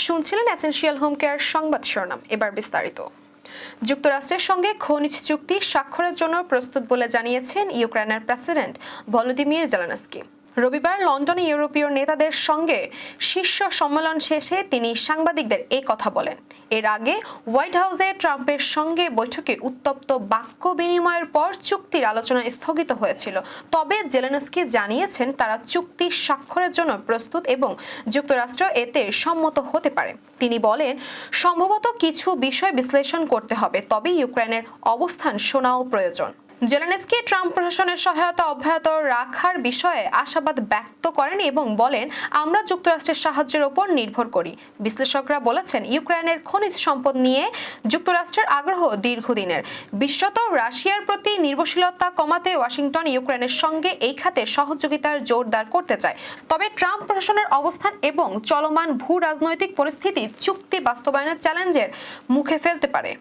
শুনছিলেন essential home care সংবাদ শিরোনাম। এবার বিস্তারিত। যুক্তরাষ্ট্রের সঙ্গে খনিজ চুক্তি স্বাক্ষরের জন্য প্রস্তুত বলে জানিয়েছেন ইউক্রেনের প্রেসিডেন্ট ভলোদিমির জেলেনস্কি। রবিবার লন্ডনে ইউরোপীয় নেতাদের সঙ্গে শীর্ষ সম্মেলন শেষে তিনি সাংবাদিকদের এই কথা বলেন। এর আগে হোয়াইট হাউসে ট্রাম্পের সঙ্গে বৈঠকে উত্তপ্ত বাক্য বিনিময়ের পর চুক্তির আলোচনা স্থগিত হয়েছিল। তবে জেলেনস্কি জানিয়েছেন তারা চুক্তি স্বাক্ষরের জন্য প্রস্তুত এবং যুক্তরাষ্ট্র এতে সম্মত হতে পারে। তিনি বলেন, সম্ভবত কিছু বিষয় বিশ্লেষণ করতে হবে, তবে ইউক্রেনের অবস্থান শোনাও প্রয়োজন। জেলেনস্কি ট্রাম্প প্রশাসনের সহায়তা অব্যাহত রাখার বিষয়ে আশাবাদ ব্যক্ত করেন এবং বলেন, আমরা যুক্তরাষ্ট্রের সাহায্যের ওপর নির্ভর করি। বিশ্লেষকরা বলেছেন, ইউক্রেনের খনিজ সম্পদ নিয়ে যুক্তরাষ্ট্রের আগ্রহ দীর্ঘদিনের। বিশেষত রাশিয়ার প্রতি নির্ভরশীলতা কমাতে ওয়াশিংটন ইউক্রেনের সঙ্গে এই খাতে সহযোগিতার জোরদার করতে চায়। তবে ট্রাম্প প্রশাসনের অবস্থান এবং চলমান ভূ রাজনৈতিক পরিস্থিতি চুক্তি বাস্তবায়নের চ্যালেঞ্জের মুখে ফেলতে পারে।